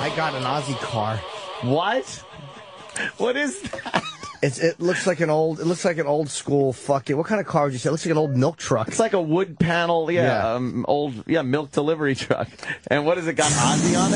I got an Ozzy car. What? What is that? It looks like an old school fucking. What kind of car would you say? It looks like an old milk truck. It's like a wood panel, old milk delivery truck. And what has it got? Ozzy on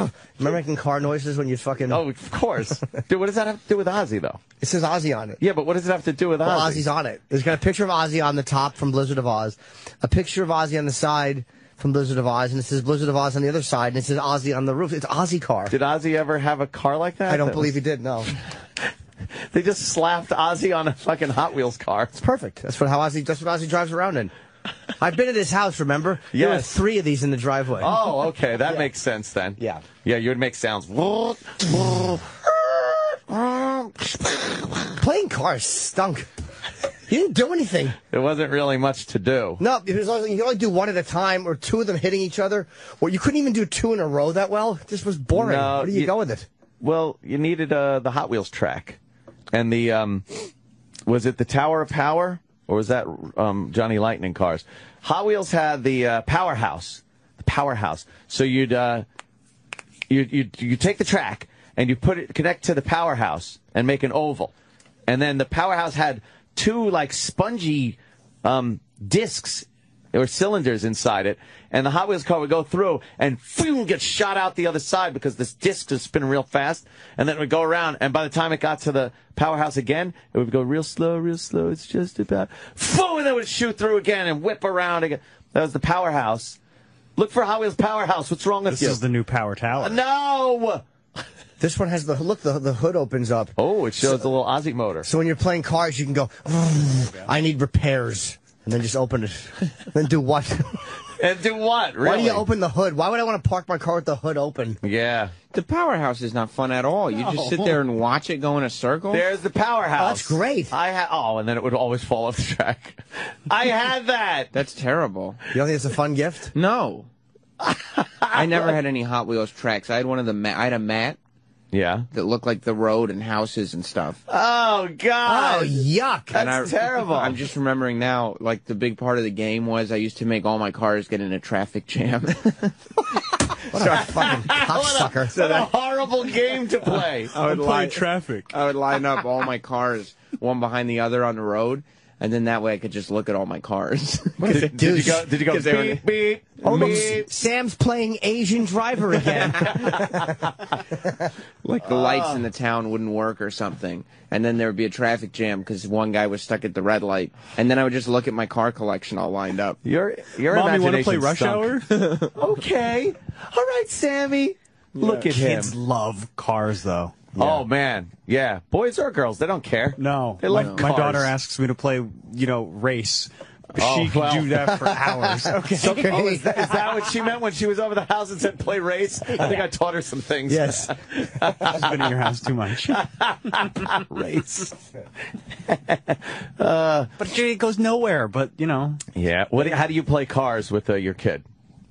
it? Remember making car noises when you fucking... Oh, of course. Dude, what does that have to do with Ozzy, though? It says Ozzy on it. Yeah, but what does it have to do with Ozzy? Well, Ozzy's on it. It's got a picture of Ozzy on the top from Blizzard of Oz, a picture of Ozzy on the side from Blizzard of Oz, and it says Blizzard of Oz on the other side, and it says Ozzy on the roof. It's Ozzy car. Did Ozzy ever have a car like that? I don't believe he did, no. They just slapped Ozzy on a fucking Hot Wheels car. It's perfect. That's what Ozzy drives around in. I've been at his house, remember? Yes. There were 3 of these in the driveway. Oh, okay. That makes sense then. Yeah. Yeah, you would make sounds. Playing cars stunk. He didn't do anything. There wasn't really much to do. No, you could only do one at a time, or 2 of them hitting each other. Or you couldn't even do 2 in a row that well. It just was boring. No, Where do you go with it? Well, you needed the Hot Wheels track. And the, was it the Tower of Power? Or was that Johnny Lightning cars? Hot Wheels had the powerhouse. The powerhouse. So you'd take the track, and you connect to the powerhouse and make an oval. And then the powerhouse had 2 like spongy discs or cylinders inside it, and the Hot Wheels car would go through and get shot out the other side because this disc is spinning real fast, and then it would go around, and by the time it got to the powerhouse again, it would go real slow, it's just about, and then it would shoot through again and whip around again. That was the powerhouse. Look for Hot Wheels powerhouse. What's wrong with you? This is the new Power Tower. No! This one has the hood opens up. Oh, it shows the little Ozzy motor. So when you're playing cars, you can go, I need repairs. And then just open it. Then do what? And do what, really? Why do you open the hood? Why would I want to park my car with the hood open? Yeah. The powerhouse is not fun at all. You just sit there and watch it go in a circle. There's the powerhouse. Oh, that's great. And then it would always fall off the track. I had that. That's terrible. You don't think it's a fun gift? No. I never had any Hot Wheels tracks. I had I had a mat. Yeah. That looked like the road and houses and stuff. Oh, God. Oh, yuck. That's terrible. I'm just remembering now, like, the big part of the game was I used to make all my cars get in a traffic jam. What a fucking cocksucker. What a horrible game to play. I would play traffic. I would line up all my cars, one behind the other on the road, and then that way I could just look at all my cars. Did you go beep, beep, Oh, look, beep? Sam's playing Asian driver again. Like the lights in the town wouldn't work or something. And then there would be a traffic jam because one guy was stuck at the red light. And then I would just look at my car collection all lined up. Your Mom, you want to imagination play Rush stunk. Hour? Okay. All right, Sammy. Look at him. Kids love cars, though. Yeah. Oh, man. Yeah. Boys or girls, they don't care. No. They love my cars. daughter asks me to play, race. She could do that for hours. Okay. Oh, is that what she meant when she was over the house and said play race? I think I taught her some things. Yes. She's been in your house too much. Race. But it goes nowhere, but, Yeah. How do you play cars with your kid?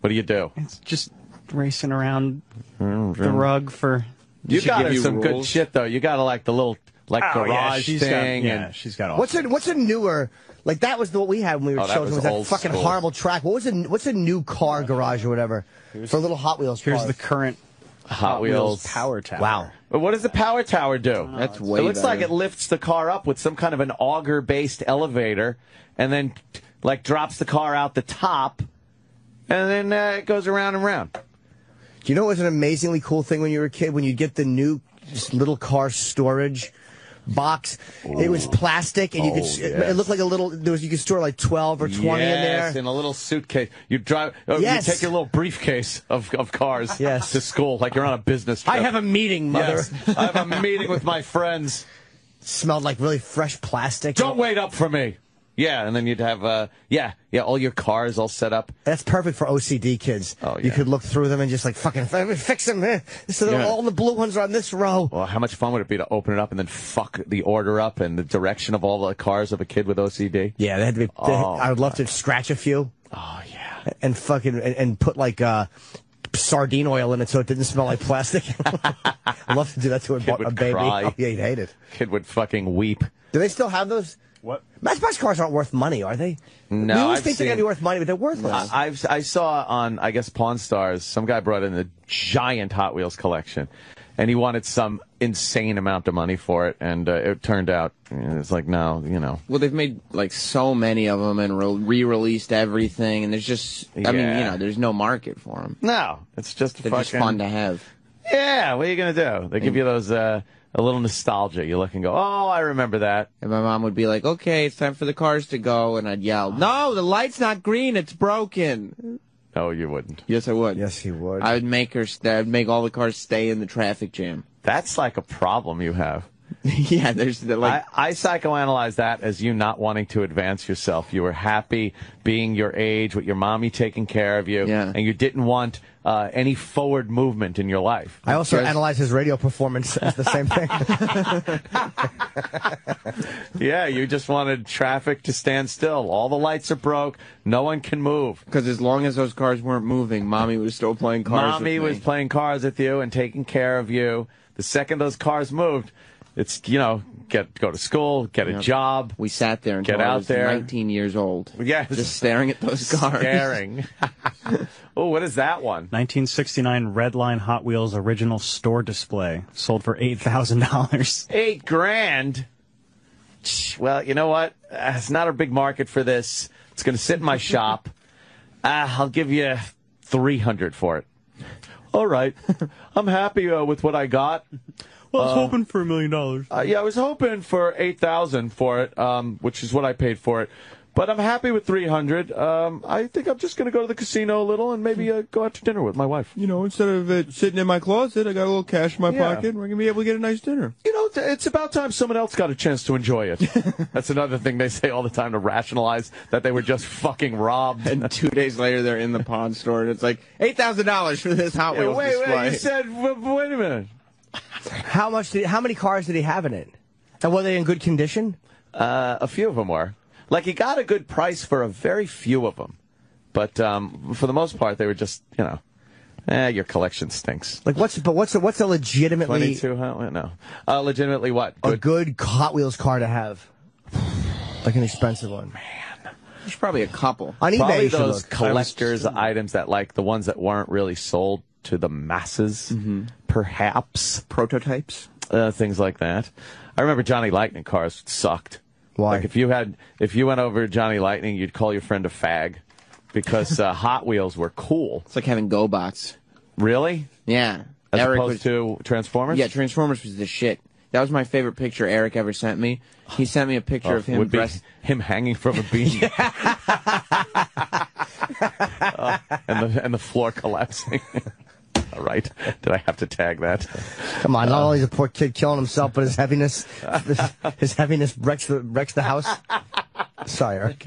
What do you do? It's just racing around the rug for... You got her some rules. good shit, though. You got her, like, the little garage thing. She's got all What's a newer... Like, that was what we had when we were children, was that old fucking school. horrible track. What's a new car garage or whatever for little Hot Wheels Here's cars? the current Hot Wheels Power Tower. Wow. But what does the Power Tower do? That's way It looks better. like it lifts the car up with some kind of an auger-based elevator, and then, like, drops the car out the top, and then it goes around and around. Do you know what was an amazingly cool thing when you were a kid? When you get the new little car storage box. Ooh. It was plastic, and you could. Yes. It looked like a little. You could store like 12 or 20 in there. Yes, in a little suitcase. You drive. Yes. You take your little briefcase of cars. Yes. To school, like you're on a business trip. I have a meeting, Mother. Yes. I have a meeting with my friends. Smelled like really fresh plastic. Don't wait up for me. Yeah, and then you'd have, all your cars all set up. That's perfect for OCD kids. Oh, yeah. You could look through them and just like, fucking fix them. So all the blue ones are on this row. Well, how much fun would it be to open it up and then fuck the order up and the direction of all the cars of a kid with OCD? Yeah, they had to be. I would love to scratch a few. Oh, yeah. And fucking, and put like, sardine oil in it so it didn't smell like plastic. I'd love to do that to a baby. Cry. Oh, yeah, he'd hate it. Kid would fucking weep. Do they still have those? What? Matchbox cars aren't worth money, are they? No, we always I've think they're seen- going to be worth money, but they're worthless. I saw on, I guess, Pawn Stars, some guy brought in a giant Hot Wheels collection, and he wanted some insane amount of money for it, and it turned out, it's like, no, you know. Well, they've made like so many of them and re-released everything, and there's just, I mean, you know, there's no market for them. No, it's just They're fucking just fun to have. Yeah, what are you going to do? They give you those, a little nostalgia. You look and go, oh, I remember that. And my mom would be like, okay, it's time for the cars to go. And I'd yell, no, the light's not green, it's broken. No, you wouldn't. Yes, I would. Yes, he would. I would make I'd make all the cars stay in the traffic jam. That's like a problem you have. Yeah, there's the, like. I psychoanalyze that as you not wanting to advance yourself. You were happy being your age with your mommy taking care of you, Yeah. and you didn't want any forward movement in your life. I also analyze his radio performance as the same thing. Yeah, you just wanted traffic to stand still. All the lights are broke. No one can move. Because as long as those cars weren't moving, Mommy was still playing cars Mommy with was me. playing cars with you and taking care of you. The second those cars moved, it's, you know, go to school, get a job. We sat there until Get I out was there. 19 years old. Yes. Just staring at those cars. Staring. Oh, what is that one? 1969 Redline Hot Wheels original store display. Sold for $8,000. $8,000. Well, you know what? It's not a big market for this. It's going to sit in my shop. I'll give you $300 for it. All right. I'm happy with what I got. Well, I was hoping for $1 million. Yeah, I was hoping for $8,000 for it, which is what I paid for it. But I'm happy with $300. I think I'm just going to go to the casino a little and maybe go out to dinner with my wife. You know, instead of it sitting in my closet, I got a little cash in my Yeah. pocket, and we're going to be able to get a nice dinner. You know, it's about time someone else got a chance to enjoy it. That's another thing they say all the time to rationalize that they were just fucking robbed. And 2 days later, they're in the pawn store, and it's like, $8,000 for this Hot Wheels display. Wait, you said, wait a minute. How many cars did he have in it? And were they in good condition? A few of them were. Like, he got a good price for a very few of them. But for the most part, they were just, you know, your collection stinks. Like what's a legitimately 22, huh? No. Legitimately what? a good Hot Wheels car to have? Like an expensive one. There's probably a couple. On eBay, Probably you should those look. collector's items that, like, the ones that weren't really sold to the masses, perhaps. Prototypes. Things like that. I remember Johnny Lightning cars sucked. Why? Like, if you went over Johnny Lightning, you'd call your friend a fag because Hot Wheels were cool. It's like having Gobots. Really? Yeah. As Eric opposed to Transformers? Yeah, Transformers was the shit. That was my favorite picture Eric ever sent me. He sent me a picture of him would be dressed. him hanging from a beam. And the floor collapsing. All right. Did I have to tag that? Come on, not only is the poor kid killing himself, but his heaviness wrecks the house. Sorry, Eric.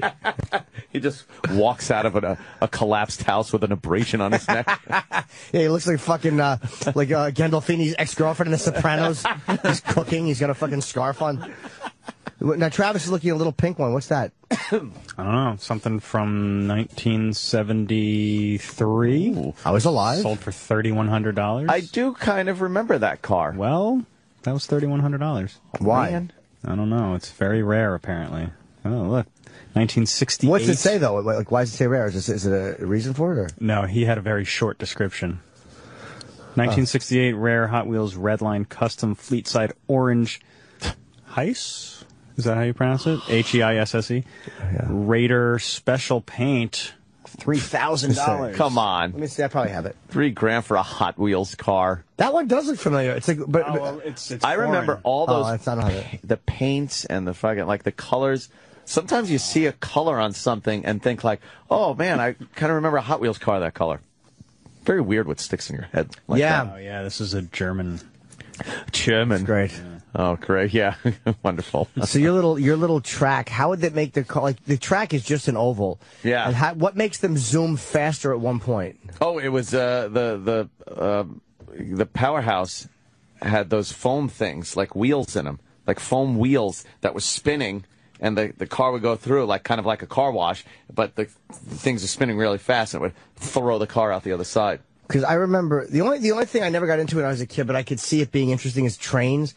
He just walks out of a collapsed house with an abrasion on his neck. Yeah, he looks like fucking like Gandolfini's ex-girlfriend in The Sopranos. He's cooking. He's got a fucking scarf on. Now Travis is looking at a little pink one. What's that? I don't know. Something from 1973. Ooh. I was alive. Sold for $3,100. I do kind of remember that car. Well, that was $3,100. Why? Man. I don't know. It's very rare, apparently. Oh, look. 1968. What's it say, though? Like, why does it say rare? Is it a reason for it? Or? No, he had a very short description. 1968 rare Hot Wheels Redline Custom Fleetside Orange Heiss? Is that how you pronounce it? Heisse. Yeah. Raider Special Paint. $3,000. Come on. Let me see. I probably have it. $3,000 for a Hot Wheels car. That one does look familiar. It's like, but it's I remember all those, it's not on it. the paints and the fucking, like, the colors. Sometimes you see a color on something and think like, oh man, I kind of remember a Hot Wheels car that color. Very weird what sticks in your head. Like Yeah. that. Oh, yeah, this is a German. German. Great. Oh, great. Yeah. Wonderful. So your little track, how would that make the car? Like the track is just an oval. Yeah. And what makes them zoom faster at one point? Oh, it was the powerhouse had those foam things, like wheels in them, like foam wheels that was spinning, and the car would go through like kind of like a car wash, but the things are spinning really fast, and it would throw the car out the other side. Because I remember the only thing I never got into when I was a kid, but I could see it being interesting is trains.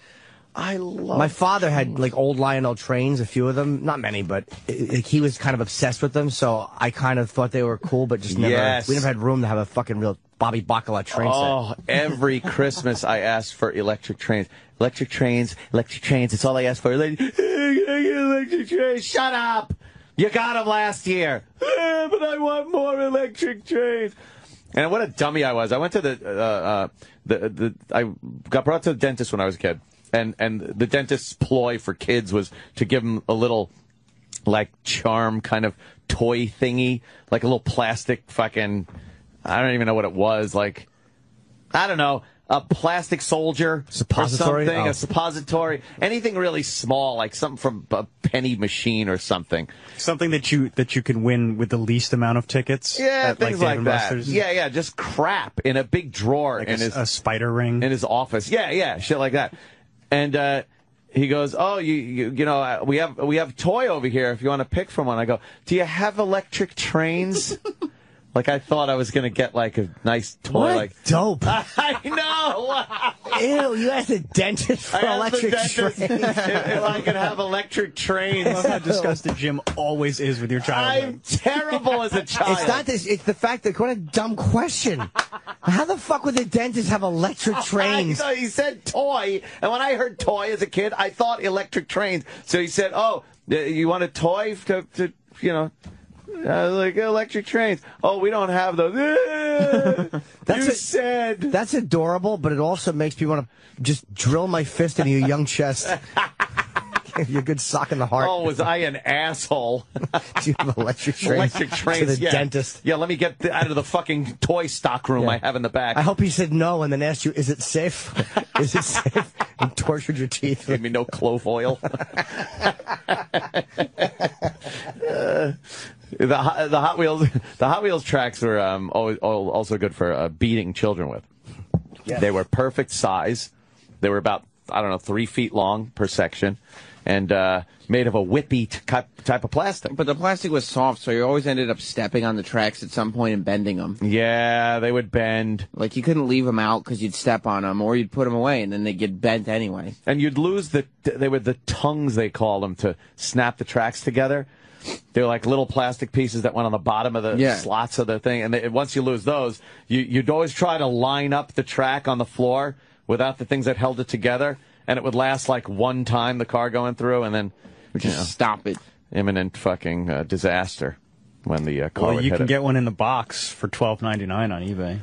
I love. My father had like old Lionel trains, a few of them, not many, but he was kind of obsessed with them. So I kind of thought they were cool, but just never. Yes. We never had room to have a fucking real Bobby Bacala train Oh, set. every Christmas I asked for electric trains. Electric trains, electric trains. It's all I asked for. Electric trains. Shut up! You got them last year. But I want more electric trains. And what a dummy I was. I went to I got brought to the dentist when I was a kid. And the dentist's ploy for kids was to give them a little, like, charm kind of toy thingy. Like a little plastic fucking, I don't even know what it was. Like, I don't know. A plastic soldier Suppository? or something, Oh. a suppository, anything really small, like something from a penny machine or something. Something that you can win with the least amount of tickets. Yeah, at, things Dave like and that. Buster's. Yeah, just crap in a big drawer Like in a spider ring. in his office. Yeah, shit like that. And he goes, "Oh, you know, we have toy over here if you want to pick from one." I go, "Do you have electric trains?" Like, I thought I was going to get, like, a nice toy. What Like, dope. I know. Ew, you asked the dentist for I asked electric the dentist trains. if I could have electric trains. I love how disgusted Jim always is with your child. I'm terrible as a child. It's not this. It's the fact that what a dumb question. How the fuck would the dentist have electric trains? I know, he said toy, and when I heard toy as a kid, I thought electric trains. So he said, "Oh, you want a toy to you know?" Like electric trains. Oh, we don't have those. Said. That's adorable, but it also makes me want to just drill my fist into your young chest. Give you a good sock in the heart. Oh, was I an asshole? Do you have electric trains? Electric trains. To the yeah. dentist. Yeah, let me get out of the fucking toy stock room Yeah. I have in the back. I hope he said no and then asked you, "Is it safe? Is it safe?" And tortured your teeth. Gave me no clove oil. The Hot Wheels tracks were also good for beating children with. Yeah. They were perfect size. They were about 3 feet long per section, and made of a whippy type of plastic. But the plastic was soft, so you always ended up stepping on the tracks at some point and bending them. Yeah, they would bend. Like, you couldn't leave them out because you'd step on them, or you'd put them away, and then they'd get bent anyway. And you'd lose they were the tongues, they called them, to snap the tracks together. They were like little plastic pieces that went on the bottom of the slots of the thing. And once you lose those, you'd always try to line up the track on the floor without the things that held it together. And it would last like one time, the car going through, and then Just stop it. imminent fucking disaster when the car Well, would you hit can it. get one in the box for $12.99 on eBay.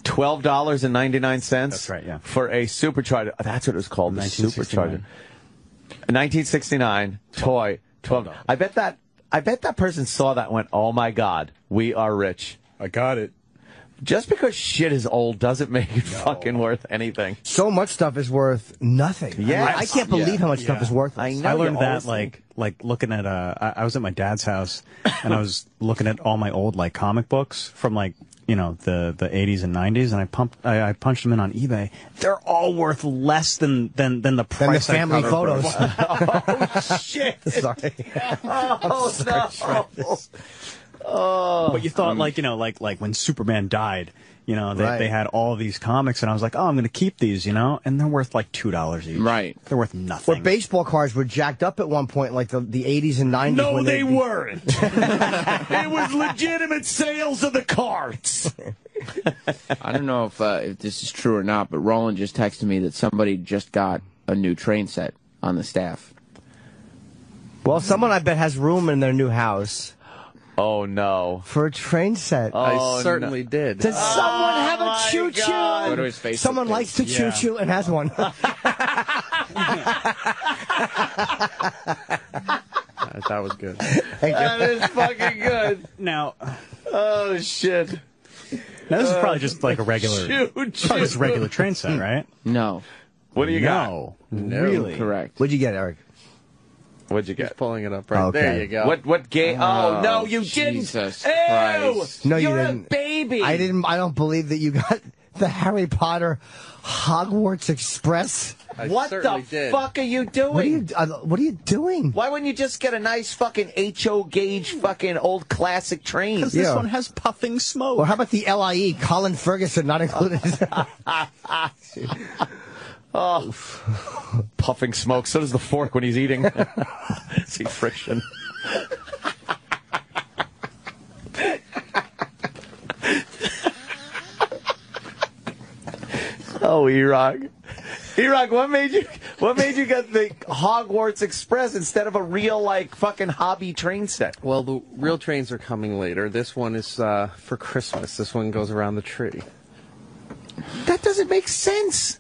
$12.99. That's right, yeah. For a supercharger. That's what it was called, the supercharger. 1969 toy. $12. I bet that person saw that and went, "Oh my God, we are rich." I got it. Just because shit is old doesn't make it fucking worth anything. So much stuff is worth nothing. Yes. I can't believe how much stuff is worth. I know. I learned you that always like looking at I was at my dad's house and I was looking at all my old like comic books from like the 80s and 90s, and I punched them in on eBay. They're all worth less than the price. Than the family photos. Oh shit! Sorry. Oh no! Oh, But you thought like when Superman died, Right. they had all these comics, and I was like, oh, I'm going to keep these, and they're worth like $2 each. Right. They're worth nothing. Where baseball cards were jacked up at one point, like the 80s and 90s. no, when they weren't. It was legitimate sales of the cards. I don't know if this is true or not, but Roland just texted me that somebody just got a new train set on the staff. Well, someone I bet has room in their new house Oh no! for a train set. I certainly did. Does someone have a my choo-choo? God. Go to his Facebook Someone page. likes to Yeah. choo-choo and has one. That was good. Thank you. That is fucking good. now Oh shit! this is probably just like a regular, probably just a regular train set, right? No. What do you got? No, really? Correct. What'd you get, Eric? What'd you He's get? pulling it up right Okay. there. You go. What game? Oh no, you Jesus didn't! Ew! Christ. No, you You're didn't. a baby. I didn't. I don't believe that you got the Harry Potter Hogwarts Express. I What certainly the did. fuck are you doing? What are you doing? Why wouldn't you just get a nice fucking HO gauge fucking old classic train? Because this Yeah. one has puffing smoke. Or how about the LIE? Colin Ferguson not included. Oh, puffing smoke. So does the fork when he's eating. See friction. Oh, E-Rock. E-Rock, what made you get the Hogwarts Express instead of a real, like, fucking hobby train set? Well, the real trains are coming later. This one is for Christmas. This one goes around the tree. That doesn't make sense.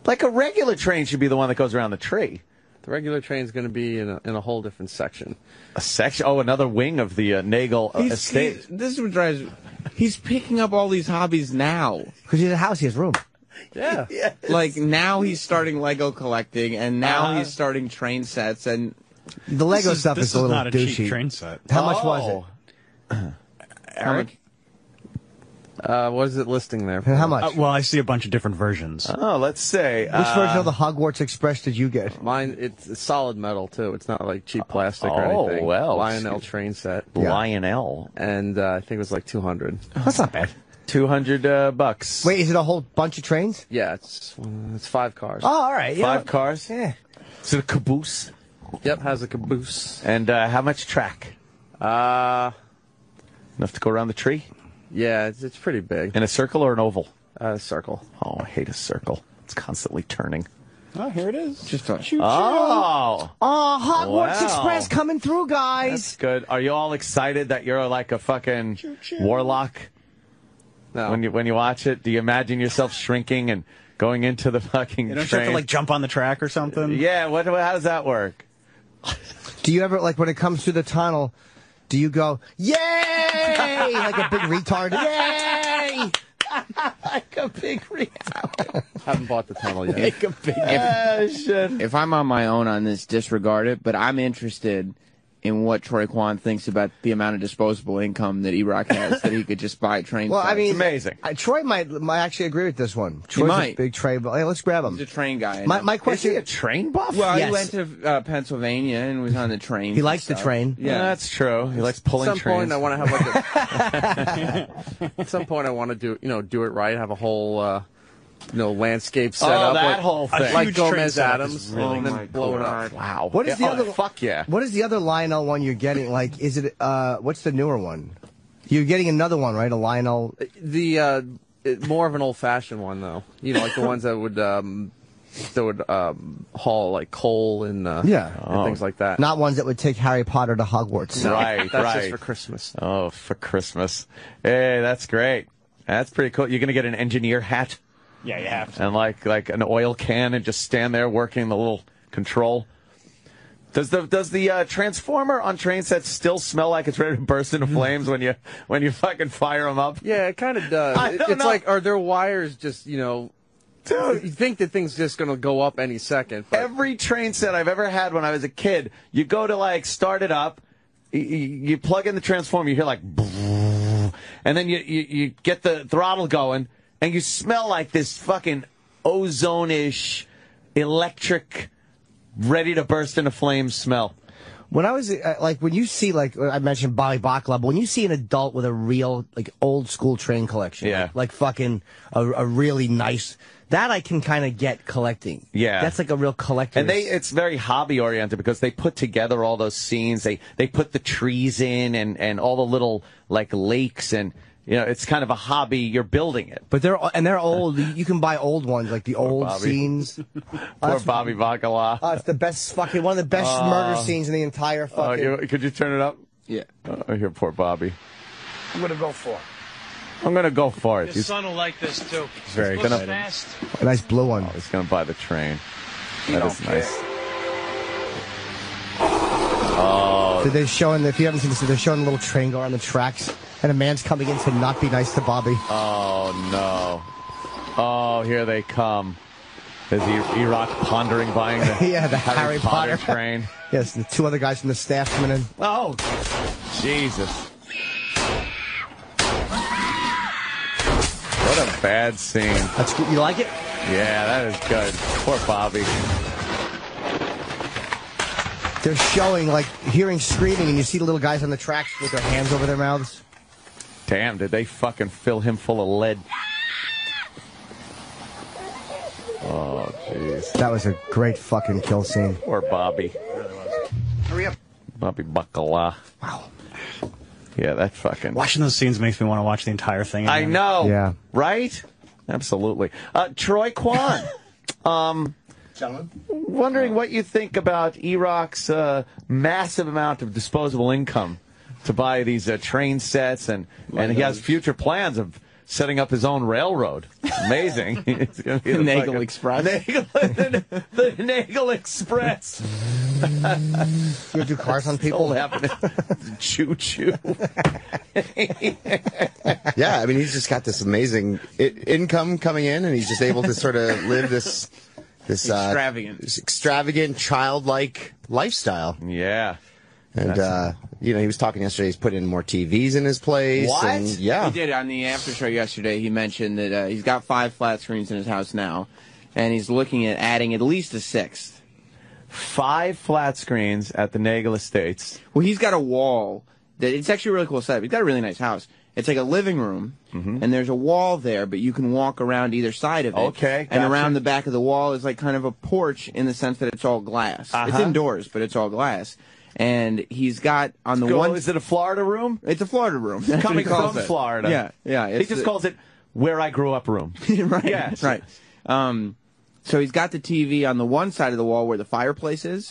Like, a regular train should be the one that goes around the tree. The regular train's going to be in a whole different section. A section? Oh, another wing of the Nagel estate. This is what drives. He's picking up all these hobbies now. Because he's a house, he has room. Yeah. Yes. Like now he's starting Lego collecting, and now he's starting train sets, and The Lego stuff this is a little not a douchey. cheap train set. How much was it? Eric? What is it listing there? How much? Well, I see a bunch of different versions. Oh, let's say. Which version of the Hogwarts Express did you get? Mine, it's solid metal too. It's not like cheap plastic or Oh, anything. well. Lionel train set, Lionel. and I think it was like 200. That's not bad. $200 Wait, is it a whole bunch of trains? Yeah, it's 5 cars. Oh, all right. 5 cars? Yeah. Is it a caboose? Yep, has a caboose. And how much track? Enough to go around the tree? Yeah, it's pretty big. In a circle or an oval? Circle. Oh, I hate a circle. It's constantly turning. Oh, here it is. just a, Oh, Oh, Hogwarts Wow. Express coming through, guys. that's good. Are you all excited that you're like a fucking warlock No. when you watch it? Do you imagine yourself shrinking and going into the fucking You don't train? have to like jump on the track or something. Yeah, how does that work? Do you ever, like, when it comes through the tunnel, do you go, yay! Like a big retard, yay! Like a big retard. Haven't bought the tunnel yet. Like a big shit. if I'm on my own on this, disregard it. But I'm interested in what Troy Kwan thinks about the amount of disposable income that E-Rock has that he could just buy train Well, I sets. mean, amazing. Troy might actually agree with this one. Troy's might. a big train. Hey, let's grab him. he's a train guy. My Is he question. a train buff? well, Yes. he went to Pennsylvania and was on the train. He likes the train. Yeah, that's true. He likes At pulling some trains. point, I want to have like At some point, I want to do it right. Have a whole landscape set up. that like, whole thing. like huge train Gomez setup Adams, is really and then blow it up. Wow. What is the other? Fuck yeah. What is the other Lionel one you're getting? Like, is it? What's the newer one? You're getting another one, right? A Lionel. The more of an old-fashioned one, though. You know, like the ones that would haul like coal and and things like that. Not ones that would take Harry Potter to Hogwarts. No, Right, that's right. just for Christmas. Oh, for Christmas. Hey, that's great. That's pretty cool. You're going to get an engineer hat Yeah, you have to. and like an oil can and just stand there working the little control. Does the transformer on train sets still smell like it's ready to burst into flames when you fucking fire them up? Yeah, it kind of does. I don't It's know. like, are there wires just, Dude. you think that thing's just going to go up any second. But Every train set I've ever had when I was a kid, you go to like start it up, you plug in the transformer, you hear like, and then you get the throttle going, and you smell like this fucking ozone-ish, electric, ready to burst into flames smell. When I was like, when you see, like I mentioned Bobby Bacala, but when you see an adult with a real, like, old school train collection, Yeah. like fucking a really nice, that I can kind of get collecting. Yeah. That's like a real collector. And it's very hobby oriented because they put together all those scenes. They put the trees in and all the little like lakes and it's kind of a hobby. You're building it. But they're old. You can buy old ones, like the old Bobby. scenes. Poor Bobby Bacala. It's the best fucking one of the best murder scenes in the entire fucking. Could you turn it up? Yeah. Here, poor Bobby. I'm gonna go for it. I'm gonna go for it. Your He's son will like this too. very Goes gonna- fast. A nice blue one. he's gonna buy the train. That don't is nice. So they're showing, if you haven't seen this, they're showing a little train go around the tracks, and a man's coming in to not be nice to Bobby. Oh no! Oh, here they come. Is E-Rock pondering buying the Yeah, the Harry Potter. train? Yes, the two other guys from the staff coming in. Oh, Jesus! What a bad scene. That's good. You like it? Yeah, that is good. Poor Bobby. They're showing, like, hearing screaming, and you see the little guys on the tracks with their hands over their mouths. Damn, did they fucking fill him full of lead? Oh, jeez. That was a great fucking kill scene. Poor Bobby. Hurry up. Bobby Bacala. Wow. Yeah, that fucking... Watching those scenes makes me want to watch the entire thing again. I know. Yeah. Right? Absolutely. Troy Kwan. Gentlemen? Wondering what you think about E-Rock's massive amount of disposable income to buy these train sets, and he has future plans of setting up his own railroad. Amazing. It's gonna be the Nagel Express. the Nagel Express. You do cars on people? All happening. Choo-choo. Yeah, I mean, he's just got this amazing income coming in, and he's just able to sort of live this extravagant, childlike lifestyle. Yeah. And, he was talking yesterday, he's put in more TVs in his place. What? And, yeah. He did on the after show yesterday. He mentioned that he's got 5 flat screens in his house now, and he's looking at adding at least a 6th. 5 flat screens at the Nagel Estates. Well, he's got a wall that it's actually a really cool setup. He's got a really nice house. It's like a living room, and there's a wall there, but you can walk around either side of it. Okay, And gotcha. around the back of the wall is like kind of a porch in the sense that it's all glass. It's indoors, but it's all glass. And he's got on the one. Is it a Florida room? It's a Florida room. That's what Coming he calls from it. Florida. Yeah, yeah. He just calls it where I grew up room. right. Yes. Right. So he's got the TV on the one side of the wall where the fireplace is.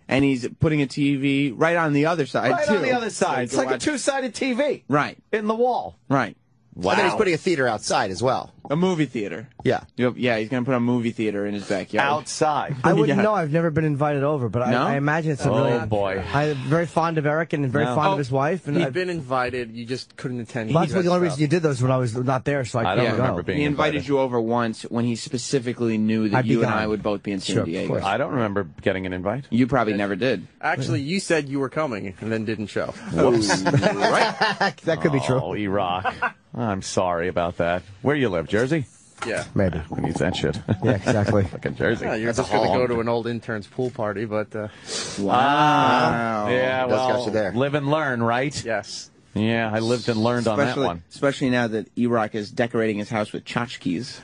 And he's putting a TV right on the other side, Right too. on the other So side. you It's can like a watch- two-sided TV. Right. In the wall. Right. Wow. And then he's putting a theater outside as well. A movie theater. Yeah. Yeah, he's going to put a movie theater in his backyard. Outside. I wouldn't Yeah. know. I've never been invited over, but No? I imagine it's a Oh, really... boy. I'm very fond of Eric and very fond of his wife. And He'd been invited, you just couldn't attend. that's the only reason you did those when I was not there, so I I don't couldn't remember go. being He invited invited. you over once when he specifically knew that I'd be you and gone. I would both be in San Sure, of Diego. course. I don't remember getting an invite. You probably never did. Actually, you said you were coming and then didn't show. That could be true. Oh, E-Rock. I'm sorry about that. Where you live, Jersey? Yeah. Maybe. Who needs that shit? Yeah, exactly. Fucking Jersey. Yeah, you're That's a just going to haul. go to an old intern's pool party, but Wow. Yeah, Those guys are there. live and learn, right? yes. Yeah, I lived and learned on that one. Especially now that E-Rock is decorating his house with tchotchkes.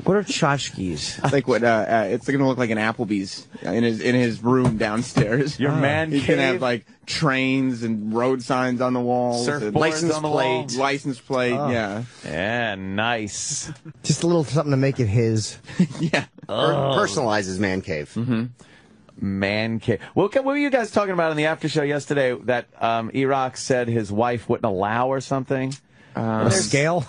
What are tchotchkes? Like what? It's going to look like an Applebee's in his room downstairs. Your man He's going to cave? have like trains and road signs on the walls. and Surfboards license on the plate. wall. License plate. Oh. Yeah. Yeah, nice. Just a little something to make it his. Yeah. Personalize his man cave. Man cave. What were you guys talking about in the after show yesterday that E-Rock said his wife wouldn't allow or something? A scale?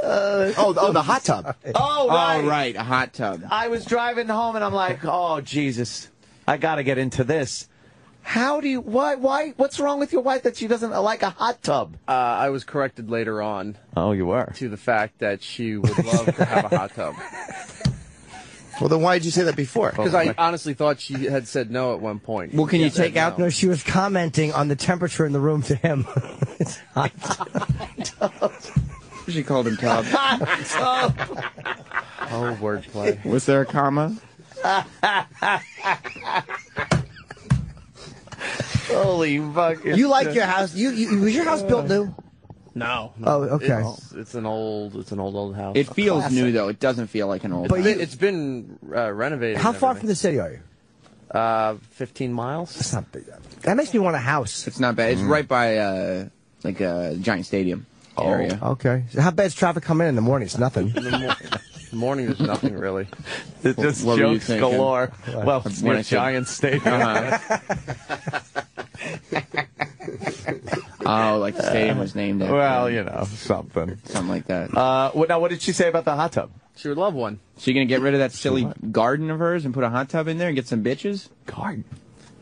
The hot tub. Oh, right. Oh, right. A hot tub. I was driving home and I'm like, oh, Jesus, I got to get into this. How do you, why, what's wrong with your wife that she doesn't like a hot tub? I was corrected later on Oh, you were? to the fact that she would love to have a hot tub. Well, then why did you say that before? Because I honestly thought she had said no at one point. Well, can you Said take out no. No, she was commenting on the temperature in the room to him. It's hot. She called him Tub. Oh, wordplay. Was there a comma? Holy fuck. You like your house? Was your house built new? No. Oh, okay. It's an old house. It feels Classic. new, though. It doesn't feel like an old But house. It's been renovated. How and far from the city are you? everything. 15 miles. It's not big. That makes me want a house. It's not bad. It's right by, like, a giant stadium area. Okay. So how bad's traffic coming in the morning? It's nothing. In the morning, there's nothing really. It's just What were you jokes thinking? galore. Well, When near I said- Giant Stadium. Oh, like the stadium was named after Well, you know, something. something like that. Now, what did she say about the hot tub? She would love one. So you're going to get rid of that silly garden of hers and put a hot tub in there and get some bitches? Garden.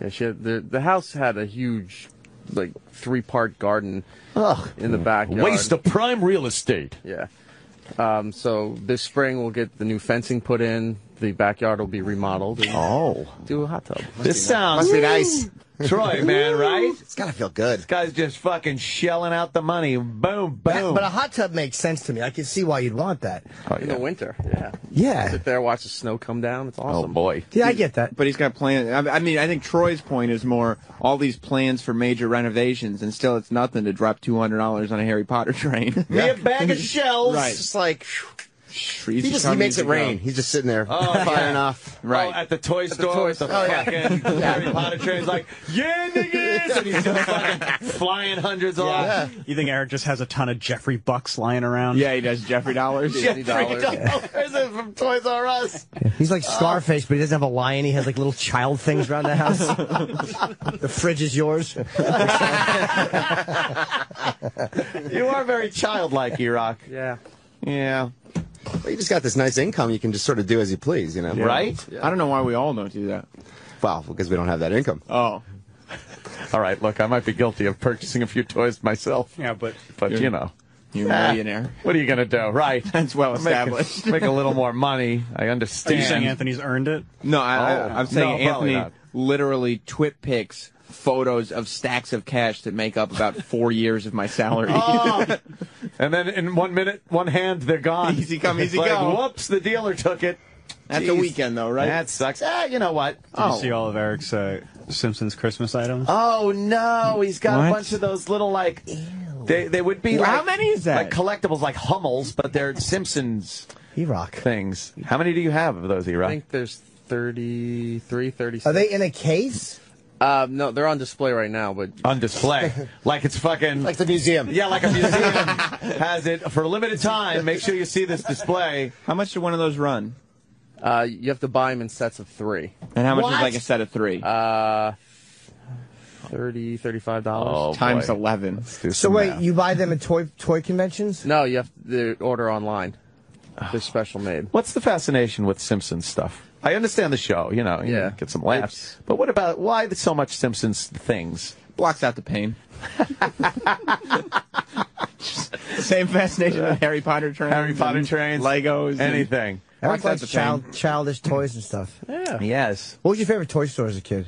Yeah, she had, the house had a huge, like 3-part garden Ugh. in the backyard. Waste of prime real estate. Yeah. So this spring we'll get the new fencing put in. the backyard will be remodeled. And do a hot tub. This sounds Must be nice. Troy, man, right? It's gotta feel good. This guy's just fucking shelling out the money. Boom, boom. But a hot tub makes sense to me. I can see why you'd want that. Oh, In yeah. the winter, yeah. Yeah. Sit there, watch the snow come down. It's awesome. Oh, boy. Yeah, I get that. But he's got plans. I mean, I think Troy's point is more all these plans for major renovations, and still it's nothing to drop $200 on a Harry Potter train. Me a bag of shells. Right. It's just like he He makes it rain. He's just sitting there firing off. Right. Oh, at the toy store with the fucking Harry Potter train's like, yeah, niggas! And he's just fucking flying hundreds off. You think Eric just has a ton of Jeffrey Bucks lying around? Yeah, he does Jeffrey dollars. Jeffrey dollars from Toys R Us. He's like Scarface, but he doesn't have a lion. He has like little child things around the house. The fridge is yours. You are very childlike, E-Rock. Yeah. Yeah. Well, you just got this nice income. You can just sort of do as you please, you know. Right? I don't know why we all don't do that. Well, because we don't have that income. Oh. All right, look, I might be guilty of purchasing a few toys myself. Yeah, but you know. You're a millionaire. What are you going to do? Right. That's well established. Make a little more money. I are understand. you saying Anthony's earned it? No, I'm saying no, probably Anthony not. literally twit pics photos of stacks of cash that make up about 4 years of my salary. And then in 1 minute, one hand, they're gone. Easy come, easy Like, go. Whoops, the dealer took it. That's Jeez. a weekend, though, right? That sucks. You know what? Did you see all of Eric's Simpsons Christmas items? Oh, no. He's got What? a bunch of those little, like, they would be Well, like... how many is that? Like collectibles, like Hummels, but they're Simpsons E-Rock. things. How many do you have of those, I E-Rock? think there's 33, 36. Are they in a case? No, they're on display right now, but On display. Like it's fucking... Like the museum. Yeah, like a museum has it for a limited time. Make sure you see this display. How much do one of those run? you have to buy them in sets of 3. And how much What? is like a set of 3? $30, $35. Oh, Times boy. 11. Let's do So some wait, math. you buy them at toy conventions? No, you have to order online. They're special made. What's the fascination with Simpsons stuff? I understand the show, you know, Yeah. get some laughs. But what about, why so much Simpsons things? Blocks out the pain. Same fascination with Harry Potter trains. Harry Potter and trains, Legos. and- anything. Eric Blocks out likes the pain. childish toys and stuff. Yeah. Yes. What was your favorite toy store as a kid?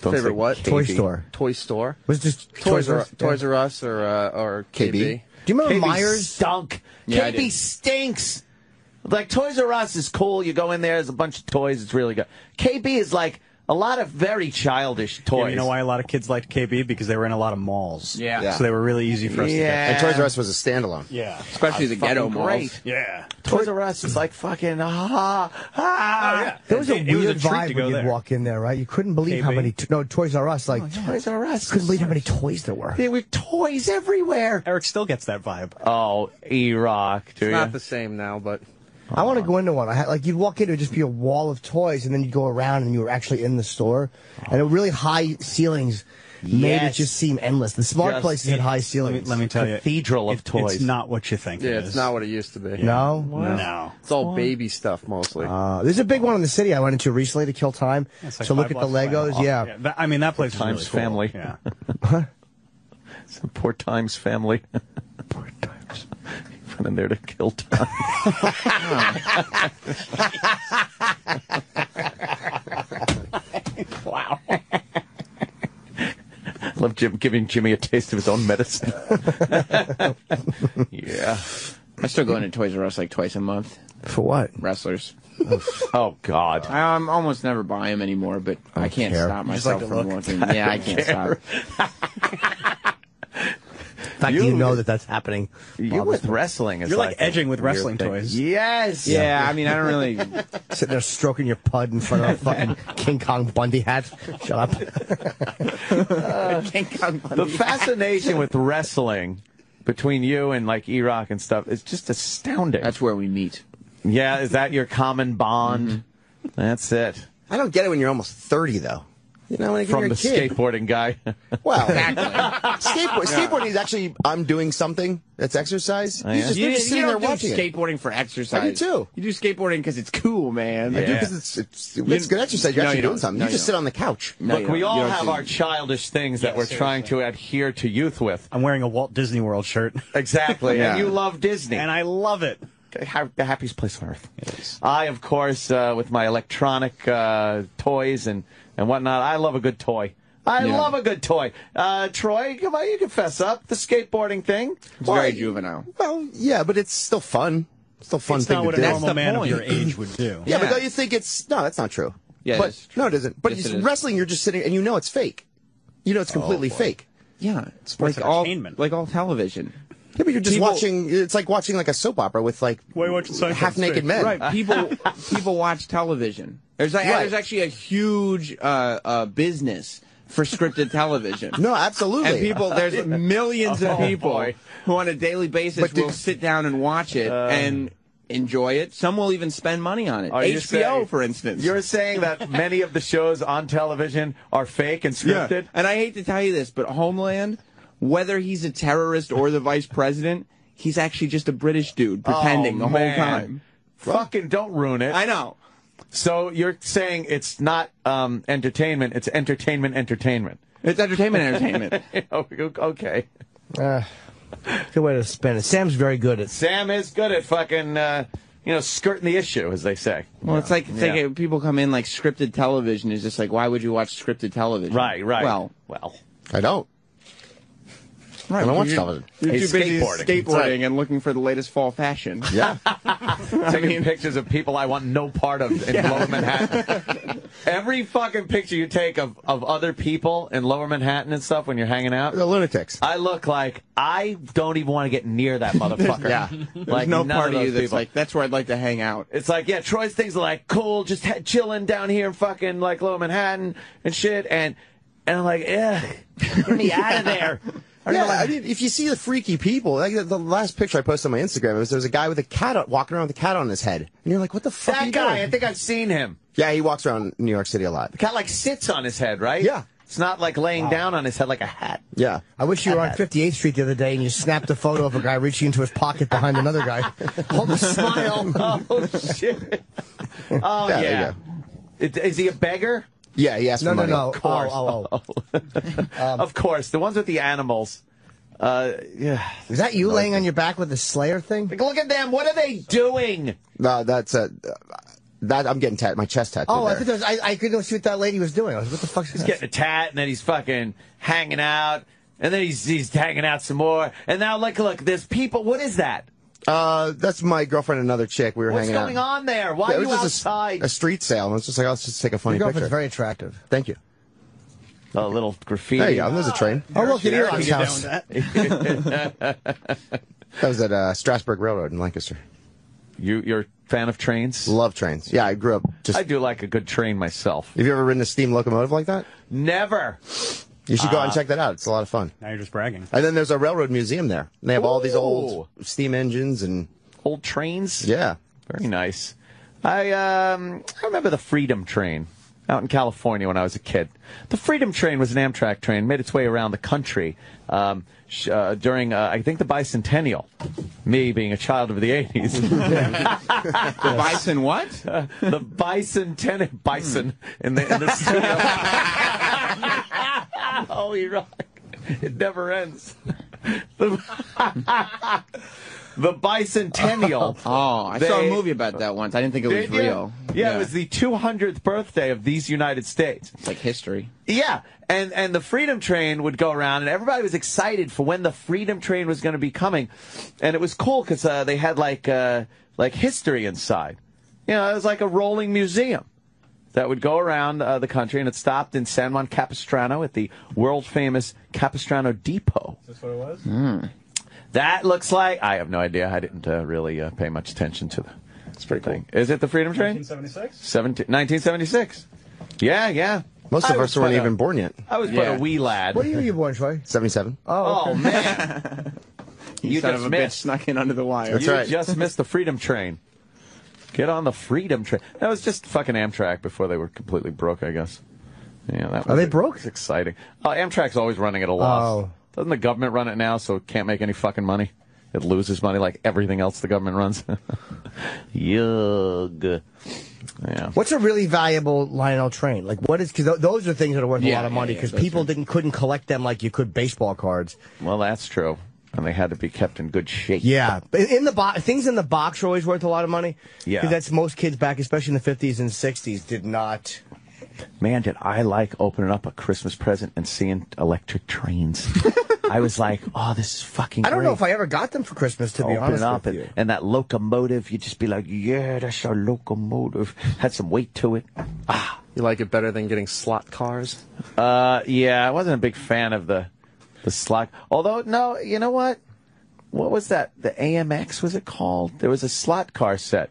Don't Favorite say what? Toy KB. store. Toy store. Was it just Toys R Yeah. Us or KB. KB. Do you remember KB Myers? stunk. Yeah, I KB did. stinks. Like Toys R Us is cool. You go in there, there's a bunch of toys. It's really good. KB is like a lot of very childish toys. Yeah, you know why a lot of kids liked KB? Because they were in a lot of malls. Yeah. So they were really easy for us to get. Yeah. And Toys R Us was a standalone. Yeah. Especially the ghetto Fucking malls. great. Yeah. Toys R Us is like fucking There was a It was a weird treat vibe to go when you'd there. walk in there, right? You couldn't believe how KB. many. No, Toys R Us, like Toys R Us. couldn't believe how many toys there were. There were toys everywhere. Eric still gets that vibe. Oh, E-Rock, do It's you? not the same now, but I want to go into one. I had like you'd walk in, it would just be a wall of toys, and then you'd go around, and you were actually in the store, and it really high ceilings made it Yes. just seem endless. The smart Just- places had high ceilings. Let me tell you. Cathedral of toys. It's not what you think yeah, it it's is. not what it used to be. No. No. It's all baby stuff mostly. There's a big one in the city I went into recently to kill time. It's like So look 5 at the blocks away. Legos. Yeah. I mean, that place is Times really cool. family. Yeah. Some poor Times family. Poor Times. You went in there to kill time. Wow. Love Jim giving Jimmy a taste of his own medicine. Yeah. I still go into Toys R Us like twice a month. For what? Wrestlers. Oh God. I almost never buy them anymore, but I can't care. stop You just like myself to from look? looking. Yeah, I can't stop. In fact, you know that that's happening. You with wrestling is You're like a edging with weird wrestling thing. toys. Yes. Yeah, I mean, I don't really. Sitting there stroking your pud in front of a fucking King Kong Bundy hat. Shut up. The fascination with wrestling between you and like E-Rock and stuff is just astounding. That's where we meet. Yeah, is that your common bond? That's it. I don't get it when you're almost 30, though. You know, when From you're the a kid. skateboarding guy. Well, skateboarding is actually, I'm doing something that's exercise. yeah? You're just, they're just sitting there don't do watching it. skateboarding for exercise. I do, too. You do skateboarding because it's cool, man. I do Yeah. because it's good exercise. You're No, actually you doing don't. something. No, You you just sit don't. on the couch. No, Look, you we don't. all You don't have do- our childish things that we're trying to adhere to youth with. I'm wearing a Walt Disney World shirt. Exactly. Yeah. And you love Disney. And I love it. the happiest place on earth. It is. I, of course, with my electronic toys and whatnot, I love a good toy. I love a good toy. Troy, come on, you can fess up. The skateboarding thing. It's very juvenile. Well, yeah, but it's still fun. Still a fun It's thing not to what do. a normal man of your age would do. Yeah, but don't you think it's... No, that's not true. Yeah, but, it's true. No, it isn't. But Yes, it is. wrestling, you're just sitting, and you know it's fake. You know it's completely fake. Yeah, it's Sports like all entertainment. like all television. Yeah, but you're just People- watching... It's like watching like a soap opera with like Why are you watching Seinfeld? half-naked men. Right, people watch television. There's actually a huge business for scripted television. No, absolutely. And there's millions of people who on a daily basis will sit down and watch it and enjoy it. Some will even spend money on it. HBO, for instance. You're saying that many of the shows on television are fake and scripted? Yeah. And I hate to tell you this, but Homeland, whether he's a terrorist or the vice president, he's actually just a British dude pretending the whole time. Fucking don't ruin it. I know. So you're saying it's not entertainment, it's entertainment. It's entertainment. Okay. Good way to spin it. Sam's very good at... Sam is good at fucking, skirting the issue, as they say. Well, it's like people come in like scripted television is just like, why would you watch scripted television? Right. Well, I don't. right. I don't watch television. You're too He's busy skateboarding. skateboarding and looking for the latest fall fashion. Yeah. Taking pictures of people I want no part of in Lower Manhattan. Every fucking picture you take of other people in Lower Manhattan and stuff when you're hanging out, The lunatics. I look like I don't even want to get near that motherfucker. Yeah. There's Like no none part of of you those that's people. like, that's where I'd like to hang out. It's like, yeah, Troy's things are like cool, just chilling down here in fucking like Lower Manhattan and shit, and I'm like, yeah, get me out of there. Yeah, I mean, if you see the freaky people, like the last picture I posted on my Instagram, there was a guy with a cat walking around with a cat on his head, and you're like, what the fuck? are That you guy, doing? I think I've seen him. Yeah, he walks around New York City a lot. The cat like sits on his head, right? Yeah. It's not like laying down on his head like a hat. Yeah. I wish you were on 58th Street the other day and you snapped a photo of a guy reaching into his pocket behind another guy. Hold a smile. Oh, shit. Oh, Yeah, there yeah. Is he a beggar? Yeah, he asked for money. No. Of course. Of course. The ones with the animals. Yeah. Is that you laying on your back with the Slayer thing? Like, look at them. What are they doing? No, that's that I'm getting my chest tattooed. Oh, I there. thought I couldn't see what that lady was doing. I was, what the fuck's He's getting a tat, and then he's fucking hanging out, and then he's hanging out some more, and now look, there's people. What is that? That's my girlfriend and another chick. We were What's hanging out. going on there? Why are It you was just outside? a street sale. And it's just like, let's just take a funny Your girlfriend's picture. very attractive. Thank you. A little graffiti. There you go. There's a train. Oh, look at Can Elon's you get down house. with that? That was at Strasburg Railroad in Lancaster. You're a fan of trains? Love trains. Yeah, I grew up just... I do like a good train myself. Have you ever ridden a steam locomotive like that? Never. You should go out and check that out. It's a lot of fun. Now you're just bragging. And then there's a railroad museum there. And they have all these old Ooh. steam engines and... Old trains? Yeah. Very nice. I remember the Freedom Train out in California when I was a kid. The Freedom Train was an Amtrak train, made its way around the country during, I think, the bicentennial. Me being a child of the 80s. The bison what? The bicentennial. Bison in the studio. Oh, you're right. It never ends. The bicentennial. Oh, I saw a movie about that once. I didn't think it was Did you? real. Yeah, it was the 200th birthday of these United States. It's like history. Yeah, and the Freedom Train would go around, and everybody was excited for when the Freedom Train was going to be coming, and it was cool because they had like history inside. You know, it was like a rolling museum that would go around the country, and it stopped in San Juan Capistrano at the world famous Capistrano Depot. That's what it was? That looks like, I have no idea. I didn't really pay much attention to the thing. Is it the Freedom Train? 1976? 1976. Yeah. Most of us weren't even born yet. I was but a wee lad. What year were you born, Troy? 77. Oh, man. You son of a bitch snuck in under the wire. That's You right. just missed the Freedom Train. Get on the Freedom Train. That was just fucking Amtrak before they were completely broke, I guess. Yeah, that was Are they broke? It's exciting. Amtrak's always running at a loss. Oh. Doesn't the government run it now, so it can't make any fucking money? It loses money like everything else the government runs. Yug. Yeah. What's a really valuable Lionel train? Like, what is, because those are things that are worth a lot of money because people couldn't collect them like you could baseball cards. Well, that's true. and they had to be kept in good shape. Yeah, in the box, things in the box are always worth a lot of money. Yeah, 'cause that's most kids back, especially in the 50s and 60s, did not. Man, did I like opening up a Christmas present and seeing electric trains. I was like, oh, this is fucking I don't great. know if I ever got them for Christmas, to be Open honest it up with you. and that locomotive, you'd just be like, yeah, that's our locomotive. Had some weight to it. Ah. You like it better than getting slot cars? Yeah, I wasn't a big fan of the slot. Although, no, you know what? What was that? The AMX, was it called? There was a slot car set.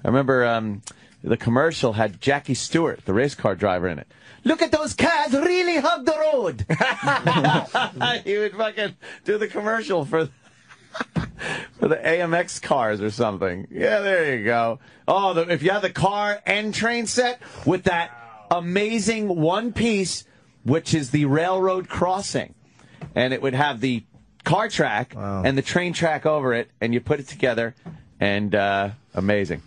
I remember the commercial had Jackie Stewart, the race car driver, in it. Look at those cars really hug the road. He would fucking do the commercial for the AMX cars or something. Yeah, there you go. Oh, if you have the car and train set with that amazing one piece, which is the railroad crossing, and it would have the car track and the train track over it, and you put it together, and amazing.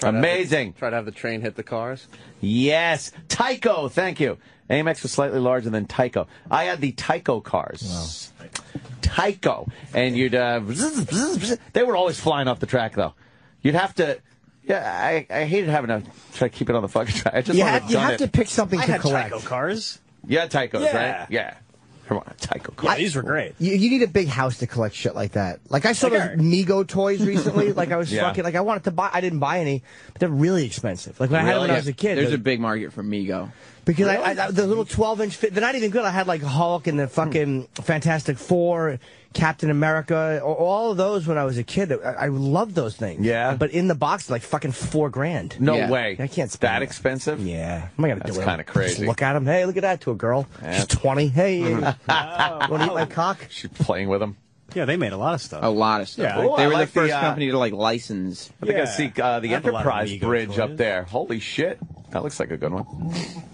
Amazing. Try to have the train hit the cars? Yes. Tyco, thank you. AMX was slightly larger than Tyco. I had the Tyco cars. Wow. Tyco. And you'd, they were always flying off the track, though. You'd have to, yeah, I hated having to try to keep it on the fucking track. I just you have to pick something to collect. Tyco cars. You had Tycos, right? Yeah. Come on, Tyco cars. Yeah, these were great. You need a big house to collect shit like that. Like I saw those Mego toys recently. Like I was fucking like I wanted to buy. I didn't buy any, but they're really expensive. Like when I had them when I was a kid. There's a big market for Mego. Because the little 12-inch, they're not even good. I had like Hulk and the fucking Fantastic Four, Captain America, all of those when I was a kid. I loved those things. Yeah. But in the box, like fucking $4,000. No way. I can't spend that expensive. Yeah. Am I gonna do it? That's kind of crazy. Just look at him. Hey, look at that to a girl. She's 20. Hey, you want to eat my cock? She's playing with them. Yeah, they made a lot of stuff. A lot of stuff. Yeah. Like, Oh, they I were like the first the, company to like license. I think I see the have a lot of Enterprise Mego Bridge toys. up there. Holy shit. That looks like a good one.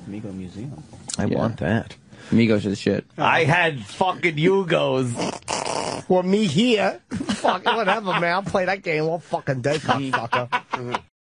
Mego Museum. I want that. Migos are the shit. I had fucking Yugos. Or me here. Fuck, whatever, man. I'll play that game all fucking day, cockfucker.